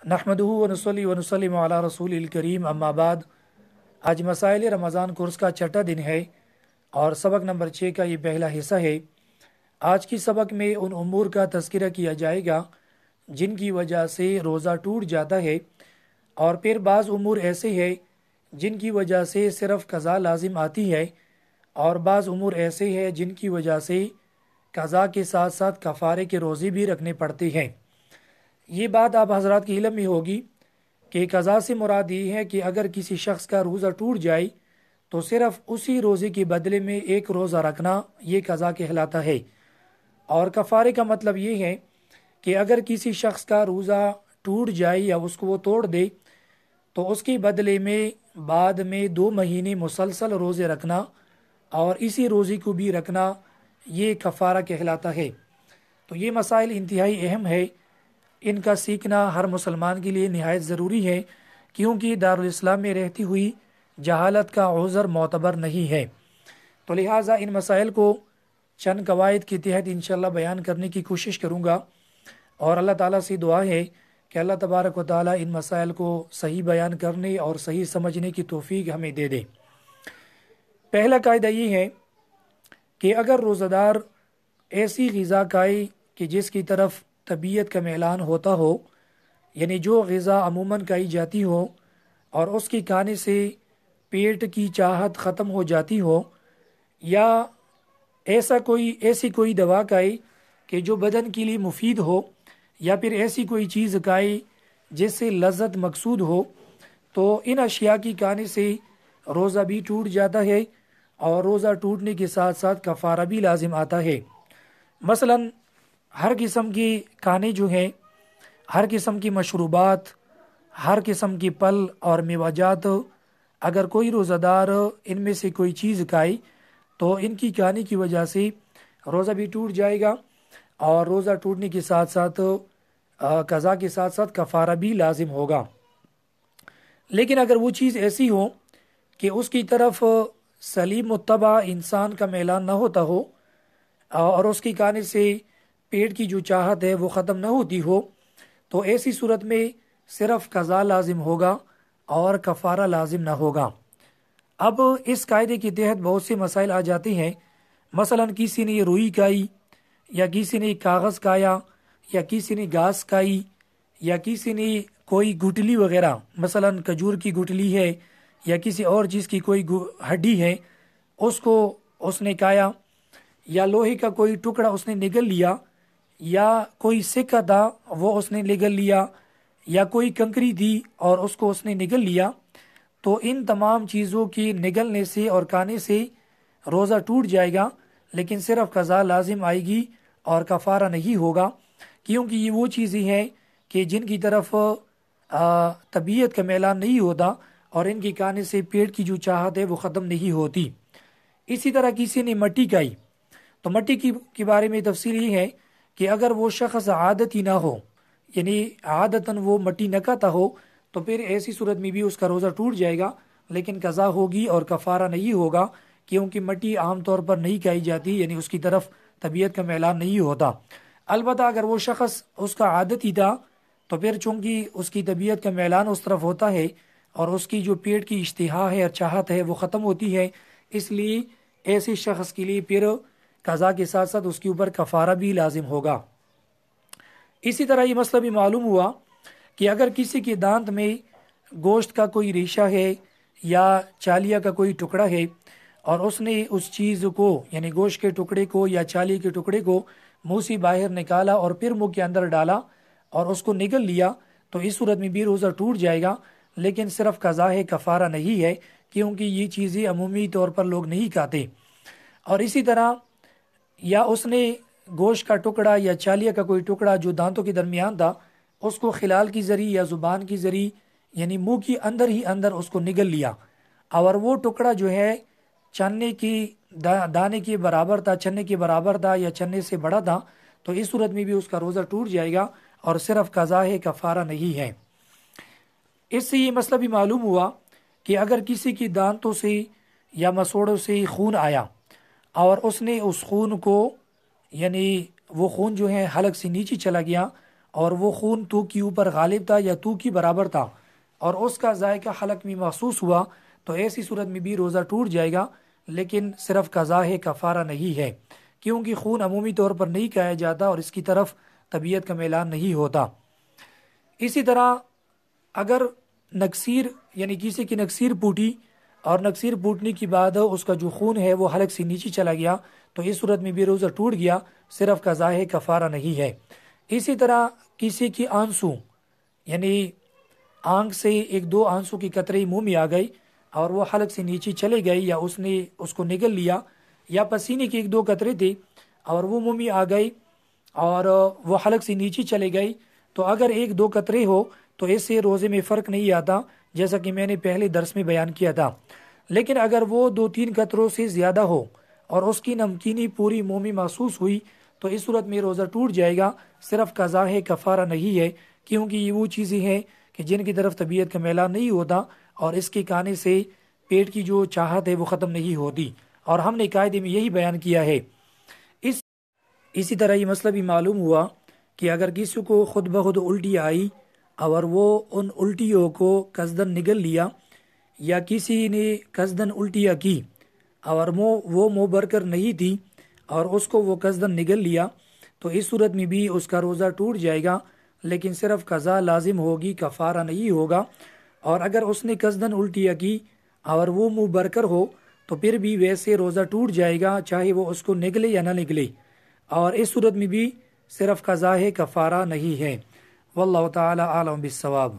نحمدہ ونصلی ونسلم علی رسول الکریم اما بعد۔ آج مسائل رمضان کورس کا چھٹا دن ہے اور سبق نمبر 6 کا یہ پہلا حصہ ہے۔ آج کی سبق میں ان امور کا تذکرہ کیا جائے گا جن کی وجہ سے روزہ ٹوٹ جاتا ہے، اور پھر بعض امور ایسے ہیں جن کی وجہ سے صرف قضا لازم آتی ہے، اور بعض امور ایسے ہیں جن کی وجہ سے قضا کے ساتھ ساتھ کفارے کے روزے بھی رکھنے پڑتے ہیں۔ یہ بات آپ حضرات کے علم میں ہوگی کہ قضا سے مراد یہ ہے کہ اگر کسی شخص کا روزہ ٹوٹ جائے تو صرف اسی روزے کے بدلے میں ایک روزہ رکھنا یہ قضا کہلاتا ہے، اور کفارے کا مطلب یہ ہے کہ اگر کسی شخص کا روزہ ٹوٹ جائے یا اس کو وہ توڑ دے تو اس کے بدلے میں بعد میں 2 مہینے مسلسل روزے رکھنا اور اسی روزے کو بھی رکھنا یہ کفارہ کہلاتا ہے۔ تو یہ مسائل انتہائی اہم ہے، ان کا سیکھنا ہر مسلمان کے لیے نہایت ضروری ہے، کیونکہ دارالاسلام میں رہتی ہوئی جہالت کا عذر معتبر نہیں ہے۔ تو لہٰذا ان مسائل کو چند قواعد کے تحت انشاءاللہ بیان کرنے کی کوشش کروں گا، اور اللہ تعالیٰ سے دعا ہے کہ اللہ تبارک و تعالیٰ ان مسائل کو صحیح بیان کرنے اور صحیح سمجھنے کی توفیق ہمیں دے دے۔ پہلا قاعدہ یہ ہے کہ اگر روزہ دار ایسی غذا کھائے کہ جس کی طرف طبیعت کا میلان ہوتا ہو، یعنی جو غذا عموماً کھائی جاتی ہو اور اس کے کھانے سے پیٹ کی چاہت ختم ہو جاتی ہو، یا ایسی کوئی دوا کھائے کہ جو بدن کے لیے مفید ہو، یا پھر ایسی کوئی چیز کھائے جس سے لذت مقصود ہو، تو ان اشیاء کی کھانے سے روزہ بھی ٹوٹ جاتا ہے، اور روزہ ٹوٹنے کے ساتھ ساتھ کفارہ بھی لازم آتا ہے۔ مثلاً ہر قسم کے کھانے جو ہیں، ہر قسم کی مشروبات، ہر قسم کی پھل اور میوجات، اگر کوئی روزہ دار ان میں سے کوئی چیز کھائے تو ان کی کھانے کی وجہ سے روزہ بھی ٹوٹ جائے گا، اور روزہ ٹوٹنے کے ساتھ ساتھ قضا کے ساتھ ساتھ کفارہ بھی لازم ہوگا۔ لیکن اگر وہ چیز ایسی ہو کہ اس کی طرف سلیم متبع انسان کا میلان نہ ہوتا ہو، اور اس کی کھانے سے پیٹ کی جو چاہت ہے وہ ختم نہ ہوتی ہو، تو ایسی صورت میں صرف قضا لازم ہوگا اور کفارہ لازم نہ ہوگا۔ اب اس قاعدے کے تحت بہت سے مسائل آ جاتے ہیں۔ مثلاً کسی نے روئی کھائی، یا کسی نے کاغذ کھایا، یا کسی نے گھاس کھائی، یا کسی نے کوئی گٹلی وغیرہ، مثلاً کھجور کی گٹلی ہے یا کسی اور چیز کی کوئی ہڈی ہے، اس کو اس نے کھایا، یا لوہے کا کوئی ٹکڑا اس نے نگل لیا، یا کوئی سکہ تھا وہ اس نے نگل لیا، یا کوئی کنکری تھی اور اس کو اس نے نگل لیا، تو ان تمام چیزوں کی نگلنے سے اور کھانے سے روزہ ٹوٹ جائے گا، لیکن صرف قضا لازم آئے گی اور کفارہ نہیں ہوگا، کیونکہ یہ وہ چیزیں ہیں کہ جن کی طرف طبیعت کا میلان نہیں ہوتا، اور ان کی کھانے سے پیٹ کی جو چاہت ہے وہ ختم نہیں ہوتی۔ اسی طرح کسی نے مٹی کھائی، تو مٹی کے بارے میں تفصیل یہ ہے کہ اگر وہ شخص عادتی نہ ہو، یعنی عادتاً وہ مٹی نہ کھاتا ہو، تو پھر ایسی صورت میں بھی اس کا روزہ ٹوٹ جائے گا، لیکن قضا ہوگی اور کفارہ نہیں ہوگا، کیونکہ مٹی عام طور پر نہیں کھائی جاتی، یعنی اس کی طرف طبیعت کا میلان نہیں ہوتا۔ البتہ اگر وہ شخص اس کا عادتی تھا، تو پھر چونکہ اس کی طبیعت کا میلان اس طرف ہوتا ہے اور اس کی جو پیٹ کی اشتہا ہے اور چاہت ہے وہ ختم ہوتی ہے، اس لیے ایسے شخص کے لیے پھر قضا کے ساتھ ساتھ اس کے اوپر کفارہ بھی لازم ہوگا۔ اسی طرح یہ مسئلہ بھی معلوم ہوا کہ اگر کسی کے دانت میں گوشت کا کوئی ریشہ ہے یا چالیا کا کوئی ٹکڑا ہے، اور اس نے اس چیز کو، یعنی گوشت کے ٹکڑے کو یا چالی کے ٹکڑے کو منہ سے باہر نکالا اور پھر منہ کے اندر ڈالا اور اس کو نگل لیا، تو اس صورت میں بھی روزہ ٹوٹ جائے گا، لیکن صرف قضا ہے، کفارہ نہیں ہے، کیونکہ یہ چیزیں عمومی طور پر لوگ نہیں کھاتے۔ اور اسی طرح یا اس نے گوشت کا ٹکڑا یا چالیا کا کوئی ٹکڑا جو دانتوں کے درمیان تھا، اس کو خلال کی ذریعے یا زبان کی ذریعے، یعنی منہ کی اندر ہی اندر اس کو نگل لیا، اور وہ ٹکڑا جو ہے چنے کی دانے کے برابر تھا، چنے کے برابر تھا یا چنے سے بڑا تھا، تو اس صورت میں بھی اس کا روزہ ٹوٹ جائے گا اور صرف قضا ہے، کفارہ نہیں ہے۔ اس سے یہ مسئلہ بھی معلوم ہوا کہ اگر کسی کی دانتوں سے یا مسوڑوں سے خون آیا اور اس نے اس خون کو، یعنی وہ خون جو ہے حلق سے نیچے چلا گیا اور وہ خون تو کے اوپر غالب تھا یا تو کے برابر تھا اور اس کا ذائقہ حلق میں محسوس ہوا تو ایسی صورت میں بھی روزہ ٹوٹ جائے گا، لیکن صرف قضا ہے، کفارہ نہیں ہے، کیونکہ خون عمومی طور پر نہیں کہا جاتا اور اس کی طرف طبیعت کا میلان نہیں ہوتا۔ اسی طرح اگر نکسیر یعنی کسی کی نکسیر پوٹی اور نکسیر پوٹنے کے بعد اس کا جو خون ہے وہ حلق سے نیچے چلا گیا تو اس صورت میں بھی روزہ ٹوٹ گیا، صرف قضا ہے، کفارہ نہیں ہے۔ اسی طرح کسی کی آنسو یعنی آنکھ سے ایک دو آنسو کی قطرے منہ میں آ گئی اور وہ حلق سے نیچے چلے گئے یا اس نے اس کو نگل لیا، یا پسینے کے ایک دو قطرے تھے اور وہ منہ میں آ گئی اور وہ حلق سے نیچے چلے گئی، تو اگر ایک دو قطرے ہو تو اس سے روزے میں فرق نہیں آتا، جیسا کہ میں نے پہلے درس میں بیان کیا تھا۔ لیکن اگر وہ دو تین قطروں سے زیادہ ہو اور اس کی نمکینی پوری منہ میں محسوس ہوئی تو اس صورت میں روزہ ٹوٹ جائے گا، صرف قضا ہے، کفارہ نہیں ہے، کیونکہ یہ وہ چیزیں ہیں کہ جن کی طرف طبیعت کا میلان نہیں ہوتا اور اس کے کھانے سے پیٹ کی جو چاہت ہے وہ ختم نہیں ہوتی، اور ہم نے قاعدے میں یہی بیان کیا ہے۔ اسی طرح یہ مسئلہ بھی معلوم ہوا کہ اگر کسی کو خود بخود الٹی آئی اور وہ ان الٹیوں کو قصدن نگل لیا یا کسی نے قصدن الٹیاں کی اور وہ منہ بھر کر نہیں تھی اور اس کو وہ قصدن نگل لیا تو اس صورت میں بھی اس کا روزہ ٹوٹ جائے گا، لیکن صرف قضا لازم ہوگی، کفارہ نہیں ہوگا۔ اور اگر اس نے قصدن الٹیاں کی اور وہ منہ بھر کر ہو تو پھر بھی ویسے روزہ ٹوٹ جائے گا، چاہے وہ اس کو نگلے یا نہ نگلے، اور اس صورت میں بھی صرف قضا ہے، کفارہ نہیں ہے۔ واللہ تعالی اعلم بالصواب۔